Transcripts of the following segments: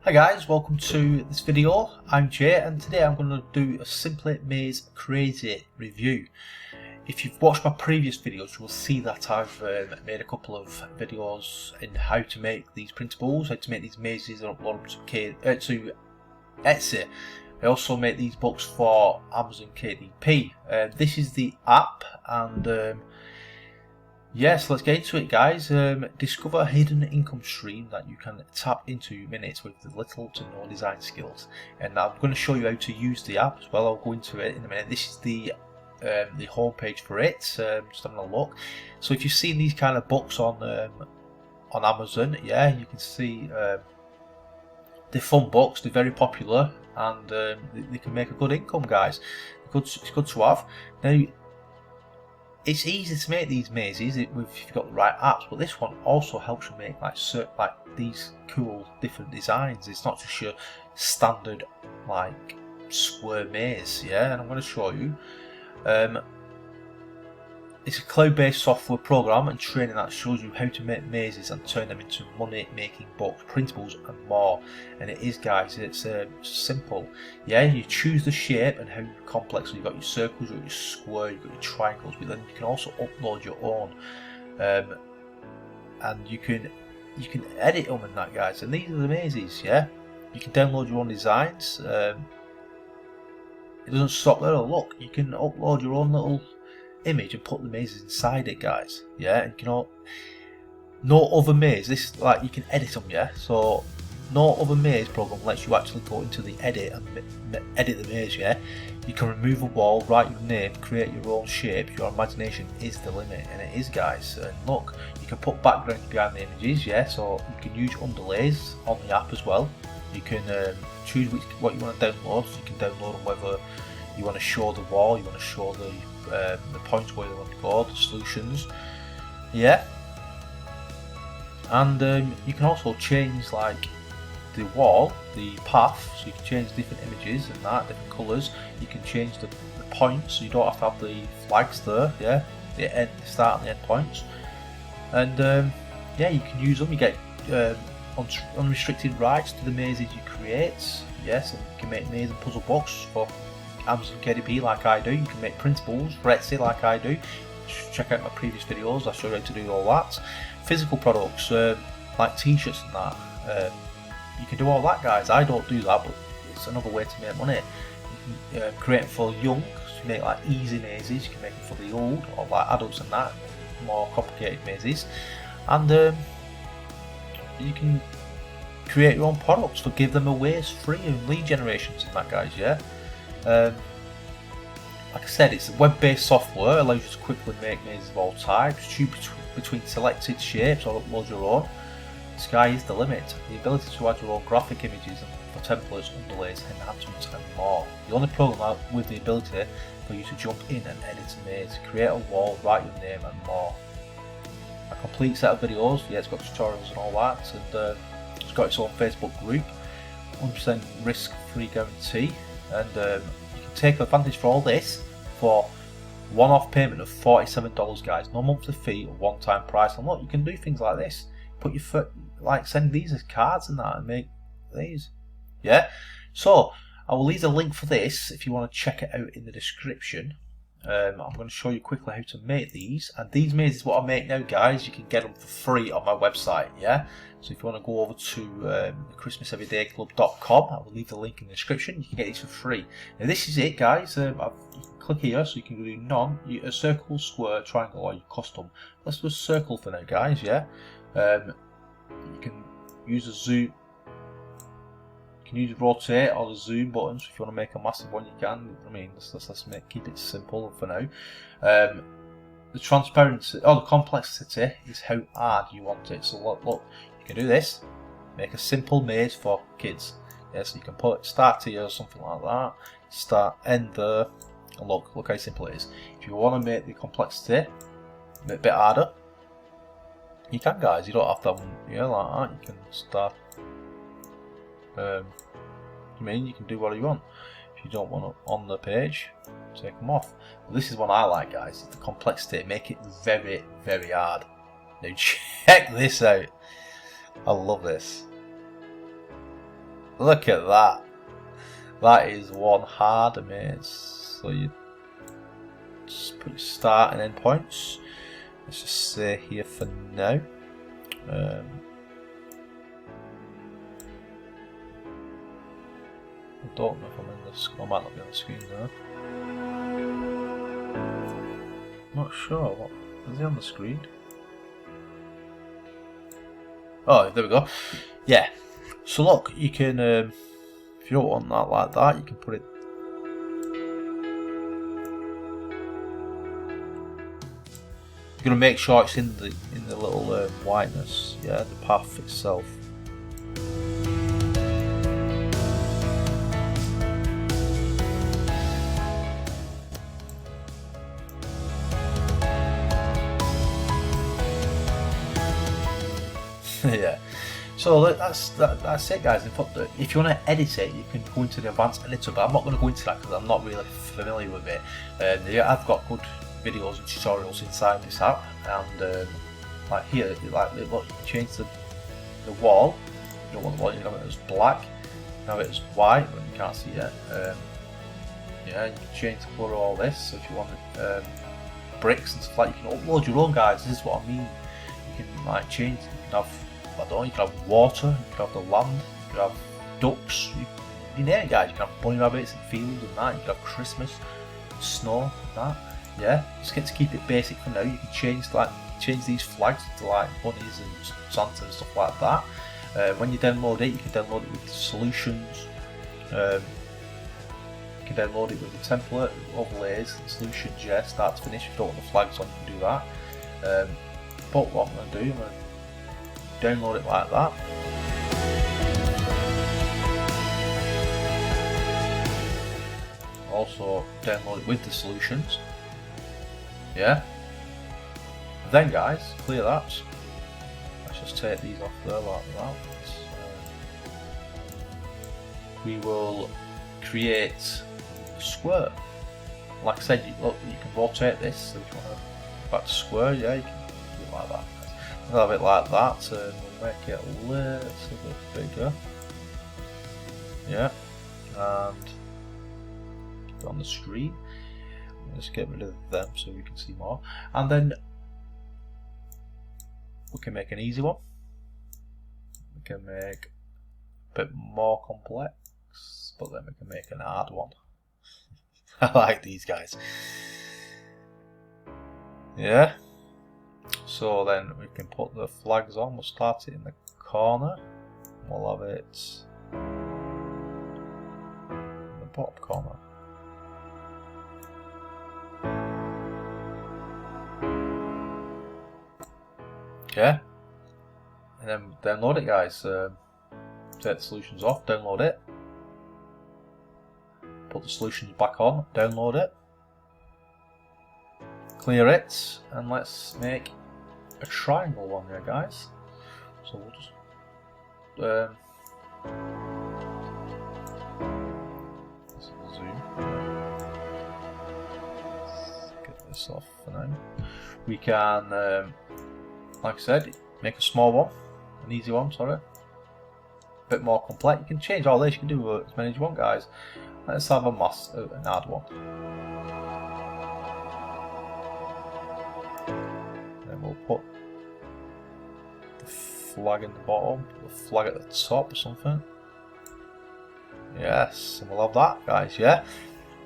Hi guys, welcome to this video. I'm Jay and today I'm going to do a Simply Maze Crazy review. If you've watched my previous videos you will see that I've made a couple of videos in how to make these printables, how to make these mazes and upload them to Etsy. I also make these books for Amazon KDP. This is the app and yes, let's get into it guys. Discover a hidden income stream that you can tap into minutes with little to no design skills. And I'm going to show you how to use the app as well. I'll go into it in a minute. This is the homepage for it. Just having a look. So if you've seen these kind of books on Amazon, yeah, you can see they're fun books. They're very popular and they can make a good income, guys. It's good to have. Now, it's easy to make these mazes if you've got the right apps, but this one also helps you make like these cool different designs. It's not just your standard like square maze, yeah. And I'm going to show you. It's a cloud-based software program and training that shows you how to make mazes and turn them into money-making books, printables, and more. And it is, guys. It's simple. Yeah, you choose the shape and how complex. So you've got your circles, you've got your square, you've got your triangles, but then you can also upload your own, and you can edit them and that, guys. And these are the mazes. Yeah, you can download your own designs. It doesn't stop there. Look, you can upload your own little image and put the mazes inside it, guys. Yeah, and no other maze. This like you can edit them, yeah. So no other maze program lets you actually go into the edit and edit the maze. Yeah, you can remove a wall, write your name, create your own shape. Your imagination is the limit, and it is, guys. And look, you can put backgrounds behind the images. Yeah, so you can use underlays on the app as well. You can choose what you want to download. So you can download them whether you want to show the wall, you want to show the points where you want to go, the solutions, yeah. And you can also change like the wall, the path, so you can change different images and that, different colours. You can change the points, so you don't have to have the flags there, yeah, the start and the end points. And yeah, you can use them. You get unrestricted rights to the mazes you create. Yes, and you can make maze and puzzle books for Amazon KDP like I do. You can make printables for Etsy like I do. Check out my previous videos, I show you how to do all that. Physical products like t-shirts and that. You can do all that, guys. I don't do that, but it's another way to make money. You can create them for young, so you make like easy mazes. You can make them for the old or like adults and that, more complicated mazes. And you can create your own products to give them away as free and lead generations and that, guys, yeah. Like I said, it's web-based software, allows you to quickly make mazes of all types, choose between selected shapes or upload your own. The sky is the limit. The ability to add your own graphic images for templates, underlays, enhancements and more. The only program with the ability for you to jump in and edit a maze, create a wall, write your name and more. A complete set of videos, yeah, it's got tutorials and all that, and it's got its own Facebook group, 100% risk-free guarantee. And you can take advantage for all this for one-off payment of $47, guys. No monthly fee or one-time price. And look, you can do things like this. Put your foot, like send these as cards and that, and make these. Yeah. So I will leave a link for this if you want to check it out in the description. I'm going to show you quickly how to make these, and these mazes what I make now, guys. You can get them for free on my website, yeah. So if you want to go over to christmaseverydayclub.com, I will leave the link in the description. You can get these for free. Now this is it, guys. You can click here, so you can do none, a circle, square, triangle, or your custom. Let's do a circle for now, guys, yeah. You can use a zoom. You can use the rotate or the zoom buttons. If you want to make a massive one, you can. I mean, let's keep it simple for now. The transparency or the complexity is how hard you want it. So look, you can do this. Make a simple maze for kids. Yeah, so you can put start here or something like that. Start, end there, and look how simple it is. If you want to make the complexity a bit harder, you can, guys. You don't have to have them, yeah, like that. You can start. I mean, you can do what you want. If you don't want it on the page, take them off. But this is what I like, guys. The complexity, make it very, very hard. Now check this out. I love this. Look at that. That is one hard maze. So you just put your start and end points. Let's just say here for now. I don't know if I'm in this. I might not be on the screen though. Not sure. What is he on the screen? Oh, there we go. Yeah. So look, you can, if you don't want that like that, you can put it. You're gonna make sure it's in the little whiteness, yeah, the path itself. Yeah. So that's it, guys. If you want to edit it, you can go into the advanced editor, but I'm not going to go into that because I'm not really familiar with it. Yeah, I've got good videos and tutorials inside this app, and like here, like look, you can change the wall. You don't want the wall, you have it as black. You have it as white, but you can't see it. Yeah, you can change the colour of all this. So if you want bricks and stuff like, you can upload your own, guys. This is what I mean. You can like change. You can have, I don't know, you can have water, you can have the land, you can have ducks, you name it, guys. You can have bunny rabbits and fields and that, you can have Christmas, snow and that. Yeah, just get to keep it basic for now. You can change these flags to like bunnies and Santa and stuff like that. When you download it, you can download it with the solutions. You can download it with the template, overlays, solutions, yeah, start to finish. If you don't want the flags on, you can do that. But what I'm going to do, I'm going to download it like that. Also download it with the solutions. Yeah. Then guys, clear that. Let's just take these off there like that. We will create a square. Like I said, you can rotate this. So if you want to go back to square, yeah, you can do it like that. We'll have it like that, and we'll make it a little bit bigger. Yeah, and keep it on the screen. Let's get rid of them so we can see more. And then we can make an easy one. We can make a bit more complex, but then we can make an hard one. I like these guys. Yeah. So then we can put the flags on. We'll start it in the corner. We'll have it in the bottom corner. Okay. And then download it, guys. Take the solutions off, download it. Put the solutions back on, download it. Clear it, and let's make a triangle one here, guys. So we'll just zoom. Let's get this off for now. We can, like I said, make a small one, an easy one. Sorry, a bit more complex. You can change all this. You can do as many as you want, guys. Let's have an hard one. We'll put the flag in the bottom, the flag at the top or something. Yes, and we'll have that, guys, yeah?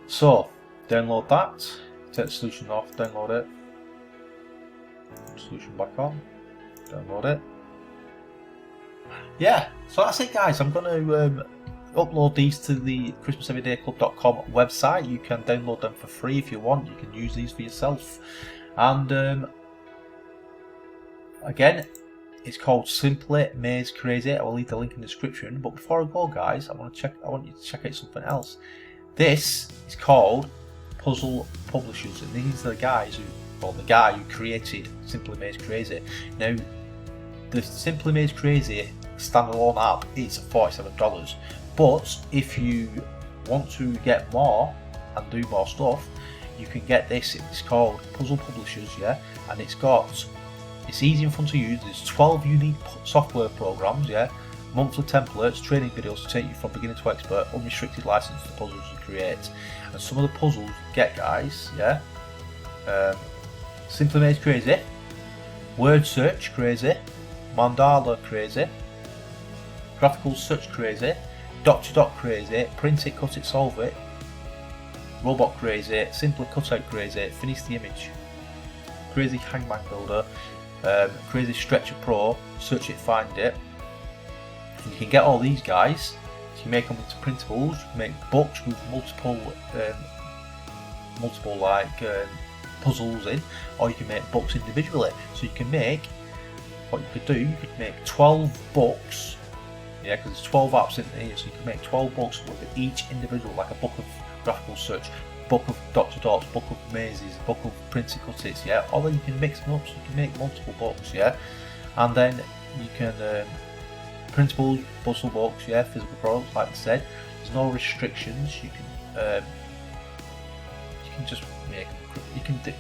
So, download that, take the solution off, download it, solution back on, download it. Yeah, so that's it, guys. I'm going to upload these to the ChristmasEverydayClub.com website. You can download them for free if you want. You can use these for yourself. And again, it's called Simply Maze Crazy. I will leave the link in the description. But before I go, guys, I want you to check out something else. This is called Puzzle Publishers, and these are the guys the guy who created Simply Maze Crazy. Now, the Simply Maze Crazy standalone app is $47, but if you want to get more and do more stuff, you can get this. It's called Puzzle Publishers, yeah, and it's easy and fun to use. There's 12 unique software programs, yeah, monthly templates, training videos to take you from beginner to expert, unrestricted license to puzzles you create. And some of the puzzles you get, guys, yeah, Simply Maze crazy, word search crazy, mandala crazy, graphical search crazy, dot to dot crazy, print it, cut it, solve it, robot crazy, simply cut out crazy, finish the image, crazy hangman builder, crazy stretcher pro, search it, find it. You can get all these guys, so you make them into printables, you can make books with multiple puzzles in, or you can make books individually. So you can make, what you could do, you could make 12 books, yeah, because there's 12 apps in here, so you can make 12 books with each individual, like a book of graphical search, book of dot to dots, book of mazes, book of print and cut it, yeah, or then you can mix them up, so you can make multiple books, yeah, and then you can printables, puzzle books, yeah, physical products, like I said. There's no restrictions. You can just make. You can do.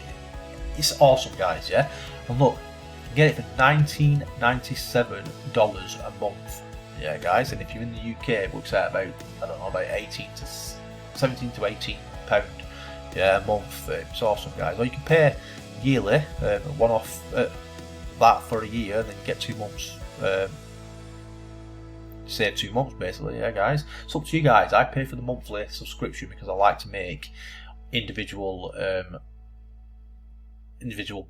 It's awesome, guys. Yeah, and look, you can get it for $19.97 a month. Yeah, guys, and if you're in the UK, it works out about, I don't know, about 17 to 18 pound. Yeah, a month. It's awesome, guys. Or you can pay yearly, one off that for a year, and then get 2 months. Save 2 months basically, yeah, guys. It's up to you guys. I pay for the monthly subscription because I like to make individual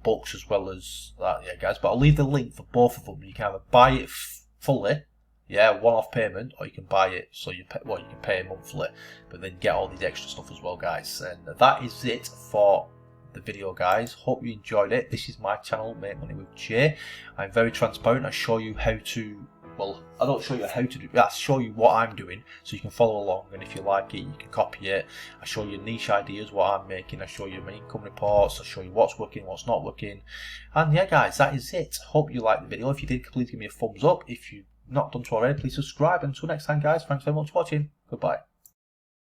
books as well as that, yeah, guys. But I'll leave the link for both of them. You can either buy it fully, yeah, one-off payment, or you can buy it so you pay, you can pay monthly, but then get all these extra stuff as well, guys. And that is it for the video, guys. Hope you enjoyed it. This is my channel, Make Money with Jay. I'm very transparent. I show you how to, well, I don't show you how to do it, I show you what I'm doing so you can follow along, and if you like it, you can copy it. I show you niche ideas, what I'm making, I show you my income reports, I show you what's working, what's not working. And yeah, guys, that is it. Hope you liked the video. If you did, please give me a thumbs up. If you've not done so already, please subscribe. Until next time, guys, thanks very much for watching. Goodbye.